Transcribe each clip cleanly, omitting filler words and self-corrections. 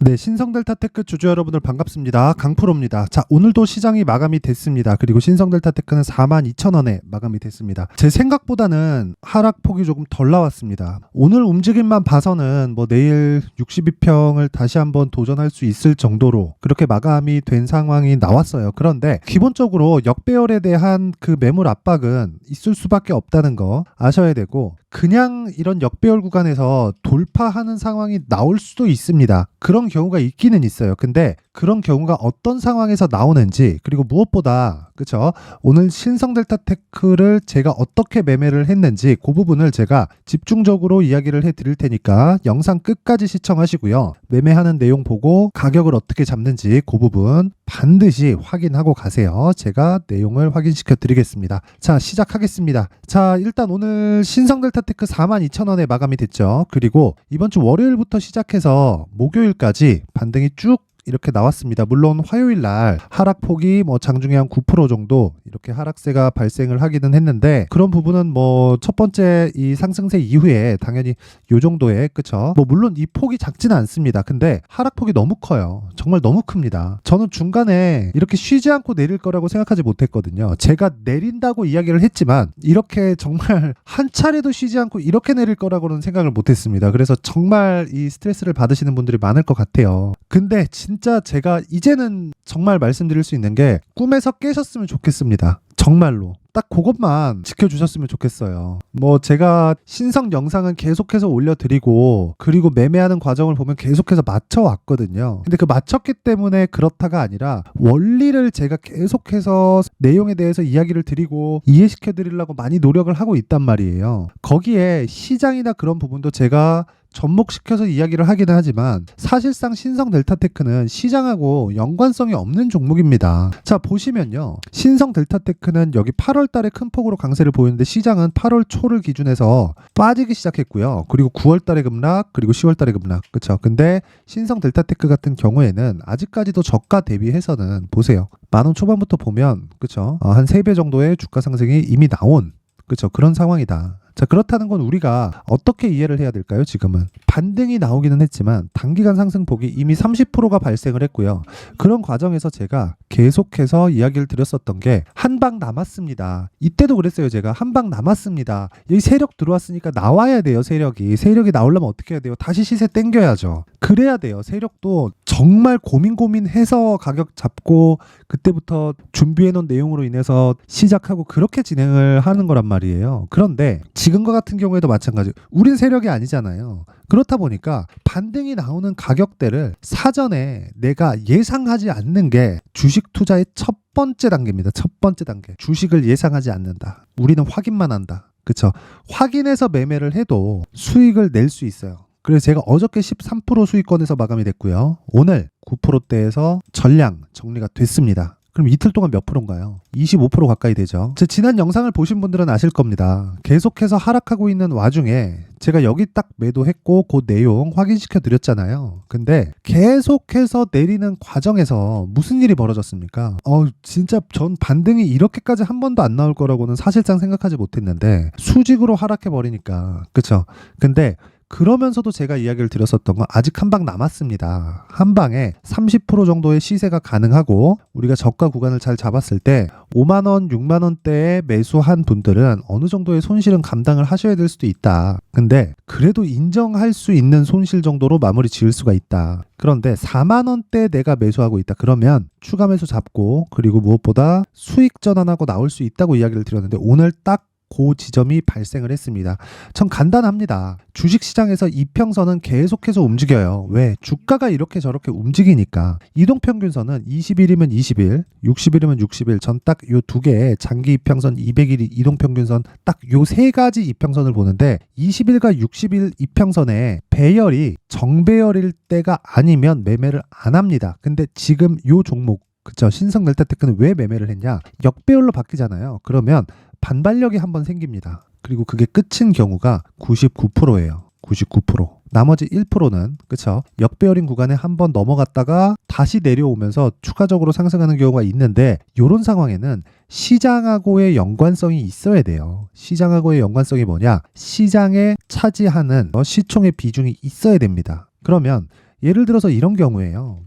네, 신성델타테크 주주 여러분들 반갑습니다. 강프로입니다. 자, 오늘도 시장이 마감이 됐습니다. 그리고 신성델타테크는 42,000원에 마감이 됐습니다. 제 생각보다는 하락폭이 조금 덜 나왔습니다. 오늘 움직임만 봐서는 내일 62평을 다시 한번 도전할 수 있을 정도로 그렇게 마감이 된 상황이 나왔어요. 그런데 기본적으로 역배열에 대한 그 매물 압박은 있을 수밖에 없다는 거 아셔야 되고, 그냥 이런 역배열 구간에서 돌파하는 상황이 나올 수도 있습니다. 그런 경우가 있기는 있어요. 근데 그런 경우가 어떤 상황에서 나오는지, 그리고 무엇보다 그쵸, 오늘 신성델타테크를 제가 어떻게 매매를 했는지 그 부분을 제가 집중적으로 이야기를 해드릴 테니까 영상 끝까지 시청하시고요. 매매하는 내용 보고 가격을 어떻게 잡는지 그 부분 반드시 확인하고 가세요. 제가 내용을 확인시켜 드리겠습니다. 자, 시작하겠습니다. 자, 일단 오늘 신성델타테크 42,000원에 마감이 됐죠. 그리고 이번 주 월요일부터 시작해서 목요일까지 반등이 쭉 이렇게 나왔습니다. 물론 화요일 날 하락폭이 장중에 한 9% 정도 이렇게 하락세가 발생을 하기는 했는데, 그런 부분은 첫 번째 이 상승세 이후에 당연히 요 정도의, 그쵸? 물론 이 폭이 작지는 않습니다. 근데 하락폭이 너무 커요. 정말 너무 큽니다. 저는 중간에 이렇게 쉬지 않고 내릴 거라고 생각하지 못했거든요. 제가 내린다고 이야기를 했지만 이렇게 정말 한 차례도 쉬지 않고 이렇게 내릴 거라고는 생각을 못했습니다. 그래서 정말 이 스트레스를 받으시는 분들이 많을 것 같아요. 근데 진짜 제가 이제는 정말 말씀드릴 수 있는 게, 꿈에서 깨셨으면 좋겠습니다. 정말로 딱 그것만 지켜주셨으면 좋겠어요. 제가 신성 영상은 계속해서 올려드리고, 그리고 매매하는 과정을 보면 계속해서 맞춰왔거든요. 근데 그 맞췄기 때문에 그렇다가 아니라 원리를 제가 계속해서 내용에 대해서 이야기를 드리고 이해시켜 드리려고 많이 노력을 하고 있단 말이에요. 거기에 시장이나 그런 부분도 제가 접목시켜서 이야기를 하기는 하지만, 사실상 신성델타테크는 시장하고 연관성이 없는 종목입니다. 자, 보시면요, 신성델타테크는 여기 8월 달에 큰 폭으로 강세를 보이는데 시장은 8월 초를 기준해서 빠지기 시작했고요. 그리고 9월 달에 급락, 그리고 10월 달에 급락. 그쵸? 근데 신성델타테크 같은 경우에는 아직까지도 저가 대비해서는 보세요. 10,000원 초반부터 보면, 그쵸? 한 3배 정도의 주가 상승이 이미 나온, 그쵸? 그런 상황이다. 자, 그렇다는 건 우리가 어떻게 이해를 해야 될까요? 지금은 반등이 나오기는 했지만 단기간 상승폭이 이미 30%가 발생을 했고요. 그런 과정에서 제가 계속해서 이야기를 드렸었던 게, 한 방 남았습니다. 이때도 그랬어요. 제가 한 방 남았습니다. 여기 세력 들어왔으니까 나와야 돼요. 세력이 나오려면 어떻게 해야 돼요? 다시 시세 땡겨야죠. 그래야 돼요. 세력도 정말 고민해서 가격 잡고 그때부터 준비해놓은 내용으로 인해서 시작하고 그렇게 진행을 하는 거란 말이에요. 그런데 지금과 같은 경우에도 마찬가지. 우린 세력이 아니잖아요. 그렇다 보니까 반등이 나오는 가격대를 사전에 내가 예상하지 않는 게 주식 투자의 첫 번째 단계입니다. 첫 번째 단계. 주식을 예상하지 않는다. 우리는 확인만 한다. 그쵸? 확인해서 매매를 해도 수익을 낼 수 있어요. 그래서 제가 어저께 13% 수익권에서 마감이 됐고요. 오늘 9%대에서 전량 정리가 됐습니다. 그럼 이틀 동안 몇 프로인가요? 25% 가까이 되죠. 제 지난 영상을 보신 분들은 아실 겁니다. 계속해서 하락하고 있는 와중에 제가 여기 딱 매도했고 그 내용 확인시켜 드렸잖아요. 근데 계속해서 내리는 과정에서 무슨 일이 벌어졌습니까? 진짜 전 반등이 이렇게까지 한 번도 안 나올 거라고는 사실상 생각하지 못했는데 수직으로 하락해 버리니까, 그쵸? 근데 그러면서도 제가 이야기를 드렸었던 건, 아직 한 방 남았습니다. 한 방에 30% 정도의 시세가 가능하고, 우리가 저가 구간을 잘 잡았을 때 5만원, 6만원대에 매수한 분들은 어느 정도의 손실은 감당을 하셔야 될 수도 있다. 근데 그래도 인정할 수 있는 손실 정도로 마무리 지을 수가 있다. 그런데 4만원대에 내가 매수하고 있다. 그러면 추가 매수 잡고, 그리고 무엇보다 수익 전환하고 나올 수 있다고 이야기를 드렸는데, 오늘 딱 그 지점이 발생을 했습니다. 전 간단합니다. 주식시장에서 이평선은 계속해서 움직여요. 왜? 주가가 이렇게 저렇게 움직이니까. 이동평균선은 20일이면 20일, 60일이면 60일, 전 딱 요 두 개의 장기 이평선, 200일 이동평균선, 딱 요 세 가지 이평선을 보는데, 20일과 60일 이평선에 배열이 정배열일 때가 아니면 매매를 안 합니다. 근데 지금 요 종목, 그쵸? 신성델타테크는 왜 매매를 했냐? 역배열로 바뀌잖아요. 그러면 반발력이 한번 생깁니다. 그리고 그게 끝인 경우가 99%예요. 99%. 나머지 1%는, 그쵸? 역배열인 구간에 한번 넘어갔다가 다시 내려오면서 추가적으로 상승하는 경우가 있는데, 이런 상황에는 시장하고의 연관성이 있어야 돼요. 시장하고의 연관성이 뭐냐? 시장에 차지하는 시총의 비중이 있어야 됩니다. 그러면 예를 들어서 이런 경우에요.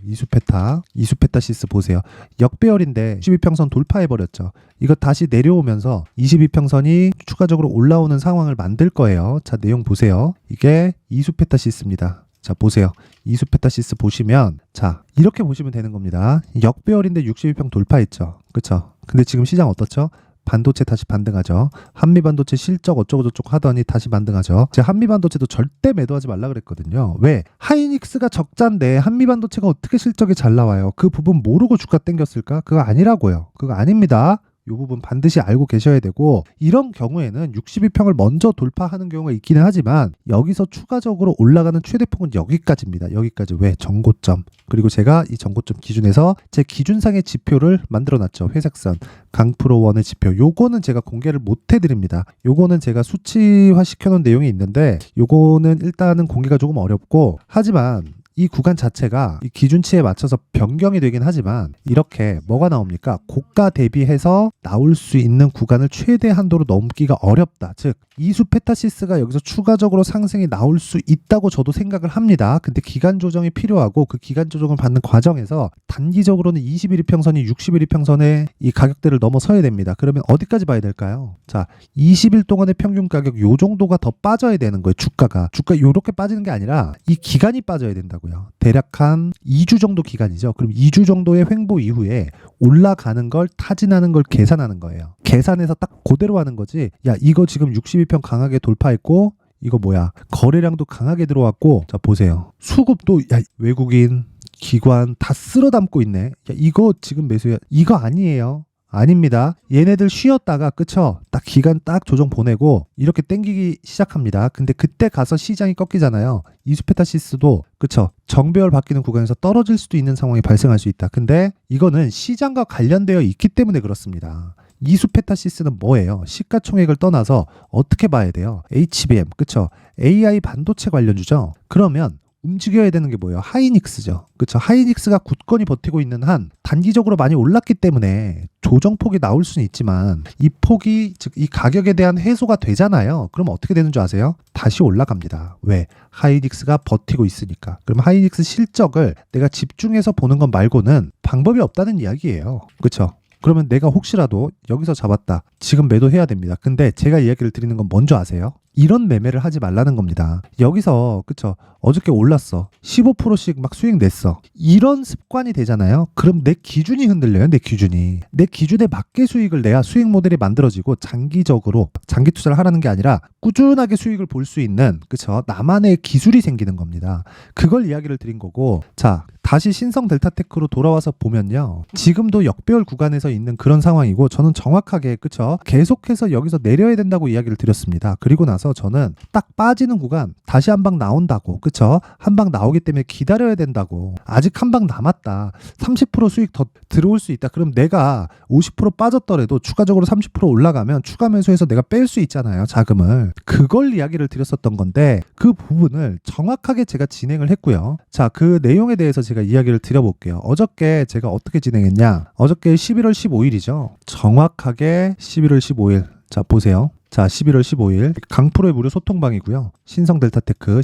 이수페타시스 보세요. 역배열인데 22평선 돌파해버렸죠. 이거 다시 내려오면서 22평선이 추가적으로 올라오는 상황을 만들 거예요. 자, 내용 보세요. 이게 이수페타시스입니다. 자, 보세요. 이수페타시스 보시면, 자, 이렇게 보시면 되는 겁니다. 역배열인데 62평 돌파했죠. 그쵸? 근데 지금 시장 어떻죠? 반도체 다시 반등하죠. 한미반도체 실적 어쩌고저쩌고 하더니 다시 반등하죠. 제가 한미반도체도 절대 매도하지 말라 그랬거든요. 왜? 하이닉스가 적자인데 한미반도체가 어떻게 실적이 잘 나와요? 그 부분 모르고 주가 땡겼을까? 그거 아니라고요. 그거 아닙니다. 이 부분 반드시 알고 계셔야 되고, 이런 경우에는 62평을 먼저 돌파하는 경우가 있기는 하지만 여기서 추가적으로 올라가는 최대폭은 여기까지입니다. 여기까지. 왜? 정고점. 그리고 제가 이 정고점 기준에서 제 기준상의 지표를 만들어놨죠. 회색선 강프로원의 지표. 요거는 제가 공개를 못 해드립니다. 요거는 제가 수치화 시켜놓은 내용이 있는데 요거는 일단은 공개가 조금 어렵고, 하지만 이 구간 자체가 이 기준치에 맞춰서 변경이 되긴 하지만 이렇게 뭐가 나옵니까? 고가 대비해서 나올 수 있는 구간을 최대 한도로 넘기가 어렵다. 즉 이수페타시스가 여기서 추가적으로 상승이 나올 수 있다고 저도 생각을 합니다. 근데 기간 조정이 필요하고 그 기간 조정을 받는 과정에서 단기적으로는 21일평선이 61일평선의 이 가격대를 넘어서야 됩니다. 그러면 어디까지 봐야 될까요? 자, 20일 동안의 평균 가격 요 정도가 더 빠져야 되는 거예요. 주가 요렇게 빠지는 게 아니라 이 기간이 빠져야 된다고요. 대략 한 2주 정도 기간이죠. 그럼 2주 정도의 횡보 이후에 올라가는 걸 타진하는 걸 계산하는 거예요. 계산해서 딱 그대로 하는 거지. 야, 이거 지금 62평 강하게 돌파했고 이거 뭐야? 거래량도 강하게 들어왔고, 자 보세요. 수급도 야, 외국인, 기관 다 쓸어 담고 있네. 야, 이거 지금 매수야. 이거 아니에요. 아닙니다. 얘네들 쉬었다가 그쵸? 딱 기간 딱 조정 보내고 이렇게 땡기기 시작합니다. 근데 그때 가서 시장이 꺾이잖아요. 이수페타시스도 그쵸? 정배열 바뀌는 구간에서 떨어질 수도 있는 상황이 발생할 수 있다. 근데 이거는 시장과 관련되어 있기 때문에 그렇습니다. 이수페타시스는 뭐예요? 시가총액을 떠나서 어떻게 봐야 돼요? HBM, 그쵸? AI 반도체 관련주죠? 그러면 움직여야 되는 게 뭐예요? 하이닉스죠. 그렇죠. 하이닉스가 굳건히 버티고 있는 한 단기적으로 많이 올랐기 때문에 조정폭이 나올 수는 있지만 이 폭이, 즉 이 가격에 대한 해소가 되잖아요. 그럼 어떻게 되는 줄 아세요? 다시 올라갑니다. 왜? 하이닉스가 버티고 있으니까. 그럼 하이닉스 실적을 내가 집중해서 보는 것 말고는 방법이 없다는 이야기예요. 그렇죠. 그러면 내가 혹시라도 여기서 잡았다. 지금 매도해야 됩니다. 근데 제가 이야기를 드리는 건 뭔지 아세요? 이런 매매를 하지 말라는 겁니다. 여기서 그쵸? 어저께 올랐어. 15%씩 막 수익 냈어. 이런 습관이 되잖아요. 그럼 내 기준이 흔들려요. 내 기준에 맞게 수익을 내야 수익 모델이 만들어지고 장기적으로 장기 투자를 하라는 게 아니라 꾸준하게 수익을 볼 수 있는 그쵸? 나만의 기술이 생기는 겁니다. 그걸 이야기를 드린 거고, 자 다시 신성 델타테크로 돌아와서 보면요. 지금도 역배열 구간에서 있는 그런 상황이고 저는 정확하게 그쵸? 계속해서 여기서 내려야 된다고 이야기를 드렸습니다. 그리고 나서 저는 딱 빠지는 구간 다시 한 방 나온다고 그쵸? 한 방 나오기 때문에 기다려야 된다고. 아직 한 방 남았다. 30% 수익 더 들어올 수 있다. 그럼 내가 50% 빠졌더라도 추가적으로 30% 올라가면 추가 매수해서 내가 뺄 수 있잖아요. 자금을. 그걸 이야기를 드렸었던 건데 그 부분을 정확하게 제가 진행을 했고요. 자, 그 내용에 대해서 제가 이야기를 드려볼게요. 어저께 제가 어떻게 진행했냐? 어저께 11월 15일이죠. 정확하게 11월 15일. 자, 보세요. 자, 11월 15일 강프로의 무료 소통방이고요. 신성델타테크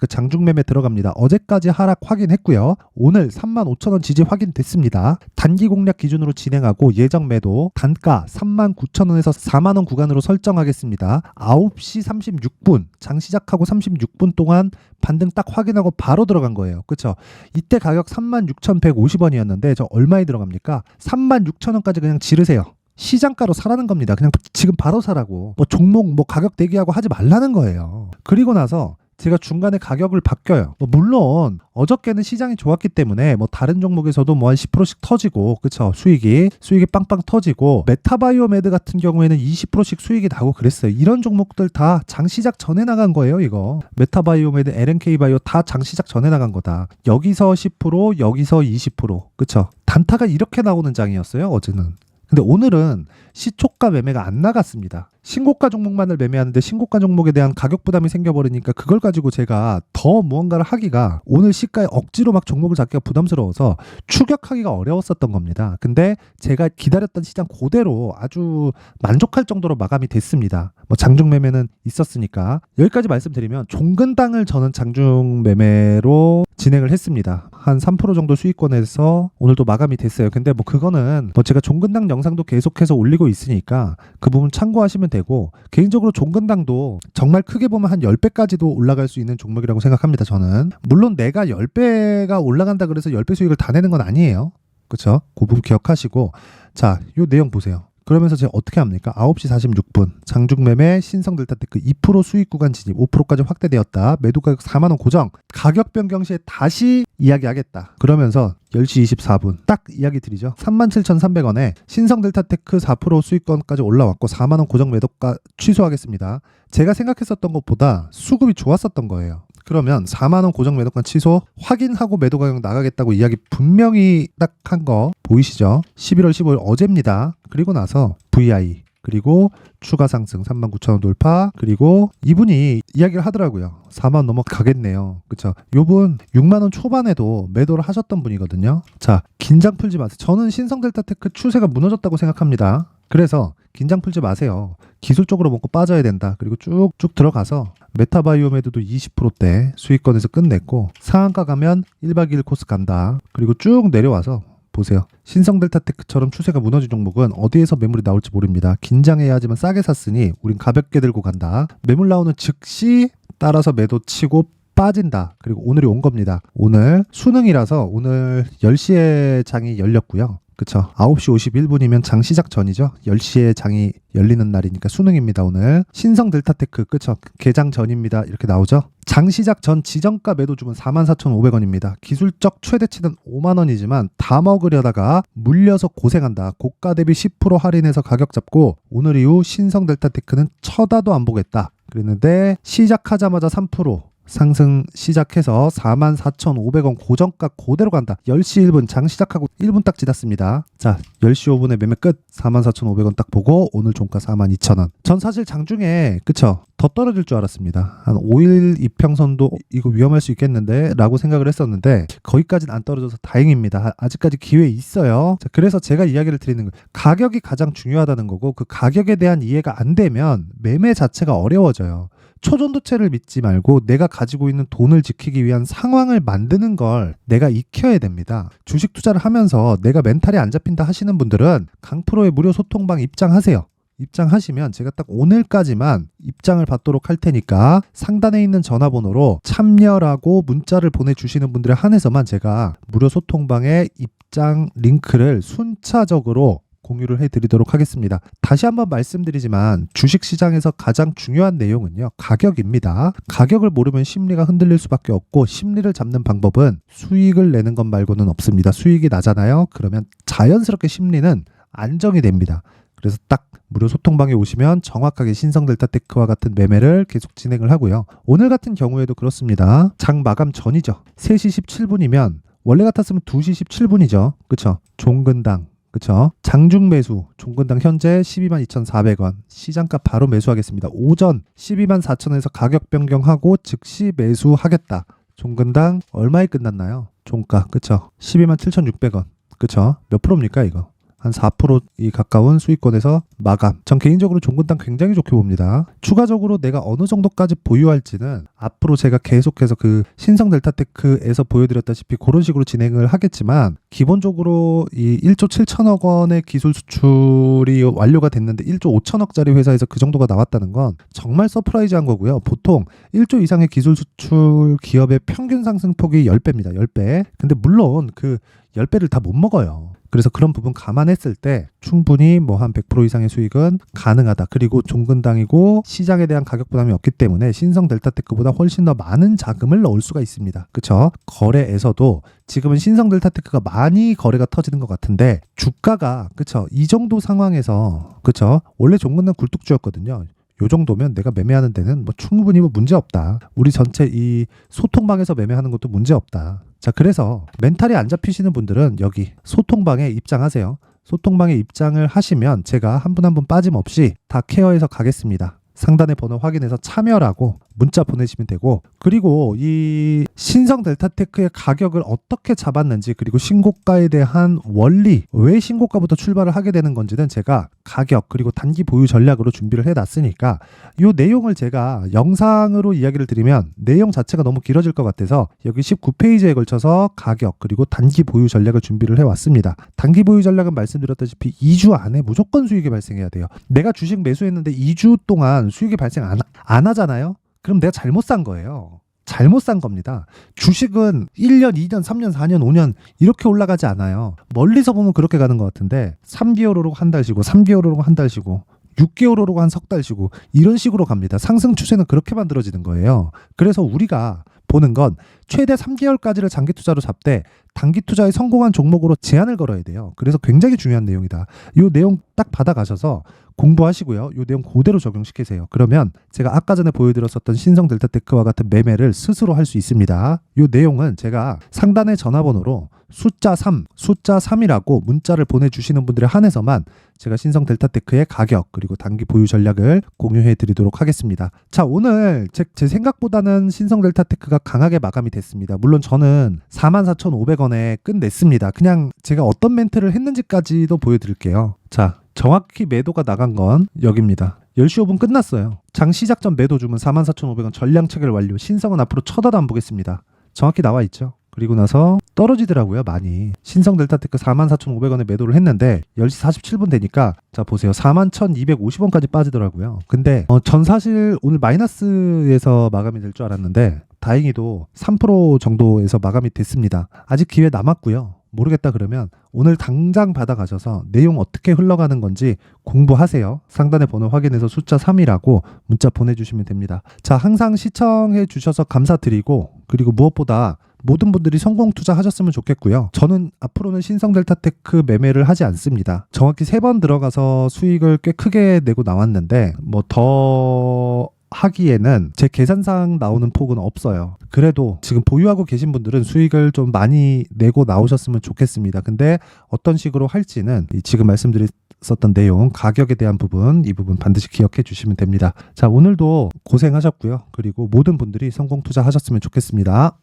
장중매매 들어갑니다. 어제까지 하락 확인했고요. 오늘 35,000원 지지 확인됐습니다. 단기 공략 기준으로 진행하고 예정 매도 단가 39,000원에서 4만원 구간으로 설정하겠습니다. 9시 36분 장 시작하고 36분 동안 반등 딱 확인하고 바로 들어간 거예요. 그쵸? 이때 가격 36,150원이었는데 저 얼마에 들어갑니까? 36,000원까지 그냥 지르세요. 시장가로 사라는 겁니다. 그냥 지금 바로 사라고. 뭐 종목 뭐 가격 대기하고 하지 말라는 거예요. 그리고 나서 제가 중간에 가격을 바뀌어요. 물론 어저께는 시장이 좋았기 때문에 뭐 다른 종목에서도 뭐 한 10%씩 터지고 그쵸? 수익이 빵빵 터지고 메타바이오메드 같은 경우에는 20%씩 수익이 나고 그랬어요. 이런 종목들 다 장 시작 전에 나간 거예요. 이거 메타바이오메드, LNK바이오 다 장 시작 전에 나간 거다. 여기서 10% 여기서 20% 그쵸? 단타가 이렇게 나오는 장이었어요. 어제는. 근데 오늘은 시초가 매매가 안 나갔습니다. 신고가 종목만을 매매하는데 신고가 종목에 대한 가격 부담이 생겨버리니까 그걸 가지고 제가 더 무언가를 하기가 오늘 시가에 억지로 막 종목을 잡기가 부담스러워서 추격하기가 어려웠었던 겁니다. 근데 제가 기다렸던 시장 그대로 아주 만족할 정도로 마감이 됐습니다. 뭐 장중 매매는 있었으니까. 여기까지 말씀드리면 종근당을 저는 장중 매매로 진행을 했습니다. 한 3% 정도 수익권에서 오늘도 마감이 됐어요. 근데 뭐 그거는 뭐 제가 종근당 영상도 계속해서 올리고 있으니까 그 부분 참고하시면 되고, 개인적으로 종근당도 정말 크게 보면 한 10배까지도 올라갈 수 있는 종목이라고 생각합니다. 저는 물론 내가 10배가 올라간다 그래서 10배 수익을 다 내는 건 아니에요. 그렇죠? 그 부분 기억하시고, 자, 요 내용 보세요. 그러면서 제가 어떻게 합니까? 9시 46분 장중 매매 신성 델타테크 2% 수익 구간 진입 5%까지 확대되었다. 매도 가격 4만원 고정. 가격 변경 시에 다시 이야기하겠다. 그러면서 10시 24분 딱 이야기 드리죠. 37,300원에 신성 델타테크 4% 수익권까지 올라왔고 4만원 고정 매도가 취소하겠습니다. 제가 생각했었던 것보다 수급이 좋았었던 거예요. 그러면 4만원 고정 매도권 취소 확인하고 매도 가격 나가겠다고 이야기 분명히 딱 한 거 보이시죠? 11월 15일 어제입니다. 그리고 나서 VI 그리고 추가 상승 39,000원 돌파, 그리고 이분이 이야기를 하더라고요. 4만원 넘어가겠네요. 그쵸? 요분 6만원 초반에도 매도를 하셨던 분이거든요. 자, 긴장 풀지 마세요. 저는 신성 델타테크 추세가 무너졌다고 생각합니다. 그래서 긴장 풀지 마세요. 기술적으로 먹고 빠져야 된다. 그리고 쭉쭉 들어가서 메타바이오메드도 20%대 수익권에서 끝냈고, 상한가 가면 1박 2일 코스 간다. 그리고 쭉 내려와서 보세요. 신성 델타테크처럼 추세가 무너진 종목은 어디에서 매물이 나올지 모릅니다. 긴장해야 하지만 싸게 샀으니 우린 가볍게 들고 간다. 매물 나오는 즉시 따라서 매도 치고 빠진다. 그리고 오늘이 온 겁니다. 오늘 수능이라서 오늘 10시에 장이 열렸고요. 그쵸. 9시 51분이면 장 시작 전이죠. 10시에 장이 열리는 날이니까 수능입니다. 오늘 신성 델타테크 그쵸. 개장 전입니다. 이렇게 나오죠. 장 시작 전 지정가 매도 주문 44,500원입니다. 기술적 최대치는 5만원이지만 다 먹으려다가 물려서 고생한다. 고가 대비 10% 할인해서 가격 잡고 오늘 이후 신성 델타테크는 쳐다도 안 보겠다. 그랬는데 시작하자마자 3% 상승 시작해서 44,500원 고정가 그대로 간다. 10시 1분 장 시작하고 1분 딱 지났습니다. 자, 10시 5분에 매매 끝. 44,500원 딱 보고 오늘 종가 42,000원. 전 사실 장중에 그쵸? 더 떨어질 줄 알았습니다. 한 5일 이평선도 이거 위험할 수 있겠는데 라고 생각을 했었는데 거기까지는 안 떨어져서 다행입니다. 아직까지 기회 있어요. 자, 그래서 제가 이야기를 드리는 거예요. 가격이 가장 중요하다는 거고, 그 가격에 대한 이해가 안 되면 매매 자체가 어려워져요. 초전도체를 믿지 말고 내가 가지고 있는 돈을 지키기 위한 상황을 만드는 걸 내가 익혀야 됩니다. 주식 투자를 하면서 내가 멘탈이 안 잡힌다 하시는 분들은 강프로의 무료 소통방 입장하세요. 입장하시면 제가 딱 오늘까지만 입장을 받도록 할 테니까 상단에 있는 전화번호로 참여라고 문자를 보내주시는 분들에 한해서만 제가 무료 소통방에 입장 링크를 순차적으로 공유를 해드리도록 하겠습니다. 다시 한번 말씀드리지만 주식시장에서 가장 중요한 내용은요, 가격입니다. 가격을 모르면 심리가 흔들릴 수밖에 없고, 심리를 잡는 방법은 수익을 내는 것 말고는 없습니다. 수익이 나잖아요. 그러면 자연스럽게 심리는 안정이 됩니다. 그래서 딱 무료 소통방에 오시면 정확하게 신성 델타테크와 같은 매매를 계속 진행을 하고요. 오늘 같은 경우에도 그렇습니다. 장 마감 전이죠. 3시 17분이면 원래 같았으면 2시 17분이죠. 그쵸? 종근당 그쵸? 장중 매수 종근당 현재 122,400원 시장가 바로 매수하겠습니다. 오전 124,000원에서 가격 변경하고 즉시 매수하겠다. 종근당 얼마에 끝났나요? 종가 그쵸? 127,600원 그쵸? 몇 프로입니까 이거? 한 4%이 가까운 수익권에서 마감. 전 개인적으로 종근당 굉장히 좋게 봅니다. 추가적으로 내가 어느 정도까지 보유할지는 앞으로 제가 계속해서 그 신성 델타테크에서 보여드렸다시피 그런 식으로 진행을 하겠지만, 기본적으로 이 1조 7천억 원의 기술 수출이 완료가 됐는데 1조 5천억짜리 회사에서 그 정도가 나왔다는 건 정말 서프라이즈한 거고요. 보통 1조 이상의 기술 수출 기업의 평균 상승폭이 10배입니다. 10배. 근데 물론 그 10배를 다 못 먹어요. 그래서 그런 부분 감안했을 때 충분히 뭐 한 100% 이상의 수익은 가능하다. 그리고 종근당이고 시장에 대한 가격 부담이 없기 때문에 신성 델타테크보다 훨씬 더 많은 자금을 넣을 수가 있습니다. 그쵸? 거래에서도 지금은 신성 델타테크가 많이 거래가 터지는 것 같은데 주가가 그쵸? 이 정도 상황에서 그쵸? 원래 종근당 굴뚝주였거든요. 요 정도면 내가 매매하는 데는 뭐 충분히 뭐 문제 없다. 우리 전체 이 소통방에서 매매하는 것도 문제 없다. 자, 그래서 멘탈이 안 잡히시는 분들은 여기 소통방에 입장하세요. 소통방에 입장을 하시면 제가 한 분 한 분 빠짐없이 다 케어해서 가겠습니다. 상단의 번호 확인해서 참여라고 문자 보내시면 되고, 그리고 이 신성 델타테크의 가격을 어떻게 잡았는지, 그리고 신고가에 대한 원리, 왜 신고가부터 출발을 하게 되는 건지는 제가 가격 그리고 단기 보유 전략으로 준비를 해놨으니까 이 내용을 제가 영상으로 이야기를 드리면 내용 자체가 너무 길어질 것 같아서 여기 19페이지에 걸쳐서 가격 그리고 단기 보유 전략을 준비를 해왔습니다. 단기 보유 전략은 말씀드렸다시피 2주 안에 무조건 수익이 발생해야 돼요. 내가 주식 매수했는데 2주 동안 수익이 발생 안 하잖아요? 그럼 내가 잘못 산 거예요. 잘못 산 겁니다. 주식은 1년, 2년, 3년, 4년, 5년 이렇게 올라가지 않아요. 멀리서 보면 그렇게 가는 것 같은데 3개월 오르고 한 달 쉬고 3개월 오르고 한 달 쉬고 6개월 오르고 한 석 달 쉬고 이런 식으로 갑니다. 상승 추세는 그렇게 만들어지는 거예요. 그래서 우리가 보는 건 최대 3개월까지를 장기 투자로 잡되 단기 투자에 성공한 종목으로 제한을 걸어야 돼요. 그래서 굉장히 중요한 내용이다. 이 내용 딱 받아가셔서 공부하시고요. 이 내용 그대로 적용시키세요. 그러면 제가 아까 전에 보여드렸었던 신성 델타테크와 같은 매매를 스스로 할 수 있습니다. 이 내용은 제가 상단의 전화번호로 숫자 3이라고 문자를 보내주시는 분들에 한해서만 제가 신성 델타테크의 가격 그리고 단기 보유 전략을 공유해 드리도록 하겠습니다. 자, 오늘 제 생각보다는 신성 델타테크가 강하게 마감이 됐습니다. 물론 저는 44,500원에 끝냈습니다. 그냥 제가 어떤 멘트를 했는지까지도 보여드릴게요. 자, 정확히 매도가 나간 건 여기입니다. 10시 5분 끝났어요. 장 시작 전 매도 주문 44,500원 전량 체결 완료. 신성은 앞으로 쳐다도 안 보겠습니다. 정확히 나와 있죠. 그리고 나서 떨어지더라고요, 많이. 신성 델타테크 44,500원에 매도를 했는데 10시 47분 되니까 자 보세요. 41,250원까지 빠지더라고요. 근데 전 사실 오늘 마이너스에서 마감이 될 줄 알았는데 다행히도 3% 정도에서 마감이 됐습니다. 아직 기회 남았고요. 모르겠다 그러면 오늘 당장 받아가셔서 내용 어떻게 흘러가는 건지 공부하세요. 상단의 번호 확인해서 숫자 3이라고 문자 보내주시면 됩니다. 자, 항상 시청해 주셔서 감사드리고, 그리고 무엇보다 모든 분들이 성공 투자하셨으면 좋겠고요. 저는 앞으로는 신성 델타테크 매매를 하지 않습니다. 정확히 3번 들어가서 수익을 꽤 크게 내고 나왔는데 뭐 더 하기에는 제 계산상 나오는 폭은 없어요. 그래도 지금 보유하고 계신 분들은 수익을 좀 많이 내고 나오셨으면 좋겠습니다. 근데 어떤 식으로 할지는 지금 말씀드렸었던 내용, 가격에 대한 부분, 이 부분 반드시 기억해 주시면 됩니다. 자, 오늘도 고생하셨고요. 그리고 모든 분들이 성공 투자하셨으면 좋겠습니다.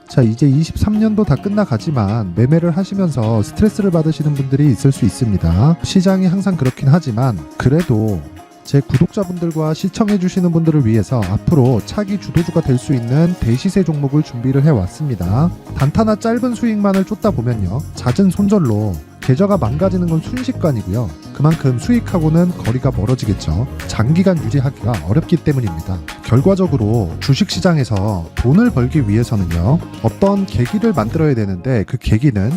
자, 이제 23년도 다 끝나가지만 매매를 하시면서 스트레스를 받으시는 분들이 있을 수 있습니다. 시장이 항상 그렇긴 하지만 그래도 제 구독자분들과 시청해주시는 분들을 위해서 앞으로 차기 주도주가 될 수 있는 대시세 종목을 준비를 해왔습니다. 단타나 짧은 수익만을 쫓다 보면요, 잦은 손절로 계좌가 망가지는 건 순식간이고요. 그만큼 수익하고는 거리가 멀어지겠죠. 장기간 유지하기가 어렵기 때문입니다. 결과적으로 주식시장에서 돈을 벌기 위해서는요, 어떤 계기를 만들어야 되는데 그 계기는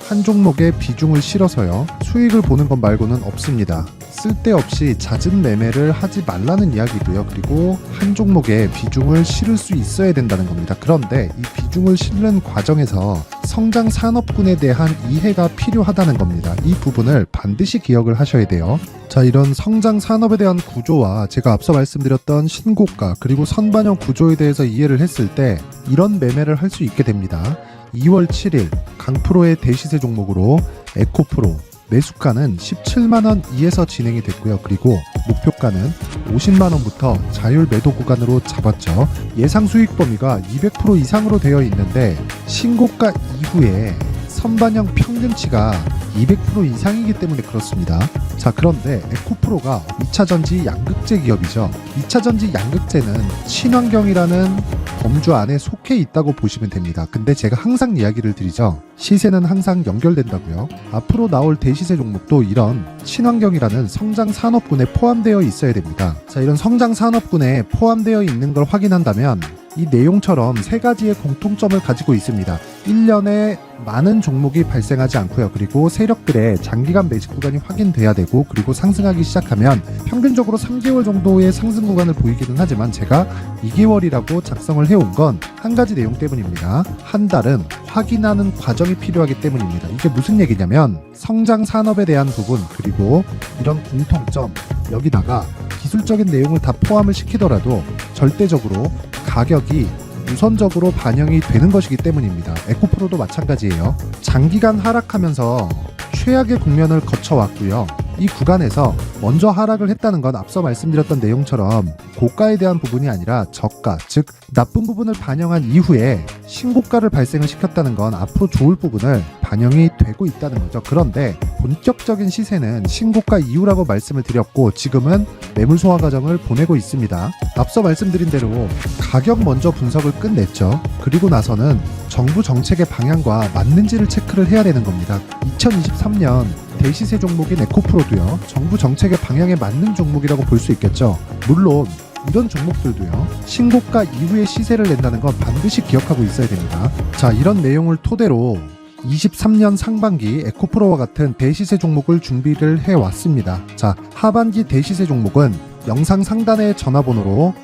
한 종목에 비중을 실어서요, 수익을 보는 것 말고는 없습니다. 쓸데없이 잦은 매매를 하지 말라는 이야기고요. 그리고 한 종목에 비중을 실을 수 있어야 된다는 겁니다. 그런데 이 비중을 실는 과정에서 성장 산업군에 대한 이해가 필요하다는 겁니다. 이 부분을 반드시 기억을 하셔야 돼요. 자, 이런 성장 산업에 대한 구조와 제가 앞서 말씀드렸던 신고가 그리고 선반영 구조에 대해서 이해를 했을 때 이런 매매를 할 수 있게 됩니다. 2월 7일 강프로의 대시세 종목으로 에코프로 매수가는 17만원 이에서 진행이 됐고요. 그리고 목표가는 50만원부터 자율 매도 구간으로 잡았죠. 예상 수익 범위가 200% 이상으로 되어 있는데 신고가 이후에 선반영 평균치가 200% 이상이기 때문에 그렇습니다. 자, 그런데 에코프로가 2차전지 양극재 기업이죠. 2차전지 양극재는 친환경이라는 범주 안에 속해 있다고 보시면 됩니다. 근데 제가 항상 이야기를 드리죠. 시세는 항상 연결된다고요. 앞으로 나올 대시세 종목도 이런 친환경이라는 성장 산업군에 포함되어 있어야 됩니다. 자, 이런 성장 산업군에 포함되어 있는 걸 확인한다면 이 내용처럼 3가지의 공통점을 가지고 있습니다. 1년에 많은 종목이 발생하지 않고요. 그리고 세력들의 장기간 매집 구간이 확인돼야 되고, 그리고 상승하기 시작하면 평균적으로 3개월 정도의 상승 구간을 보이기는 하지만 제가 2개월이라고 작성을 해온 건 한 가지 내용 때문입니다. 한 달은 확인하는 과정이 필요하기 때문입니다. 이게 무슨 얘기냐면 성장 산업에 대한 부분, 그리고 이런 공통점, 여기다가 기술적인 내용을 다 포함을 시키더라도 절대적으로 가격이 우선적으로 반영이 되는 것이기 때문입니다. 에코프로도 마찬가지예요. 장기간 하락하면서 최악의 국면을 거쳐왔고요. 이 구간에서 먼저 하락을 했다는 건 앞서 말씀드렸던 내용처럼 고가에 대한 부분이 아니라 저가, 즉 나쁜 부분을 반영한 이후에 신고가를 발생을 시켰다는 건 앞으로 좋을 부분을 반영이 되고 있다는 거죠. 그런데 본격적인 시세는 신고가 이후라고 말씀을 드렸고 지금은 매물 소화 과정을 보내고 있습니다. 앞서 말씀드린 대로 가격 먼저 분석을 끝냈죠. 그리고 나서는 정부 정책의 방향과 맞는지를 체크를 해야 되는 겁니다. 2023년 대시세 종목인 에코프로도요, 정부 정책의 방향에 맞는 종목이라고 볼 수 있겠죠. 물론 이런 종목들도요, 신고가 이후에 시세를 낸다는 건 반드시 기억하고 있어야 됩니다. 자, 이런 내용을 토대로 23년 상반기 에코프로와 같은 대시세 종목을 준비를 해왔습니다. 자, 하반기 대시세 종목은 영상 상단의 전화번호로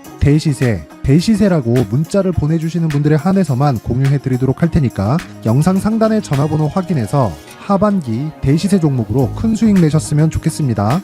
대시세라고 문자를 보내주시는 분들에 한해서만 공유해드리도록 할 테니까 영상 상단의 전화번호 확인해서 하반기 대시세 종목으로 큰 수익 내셨으면 좋겠습니다.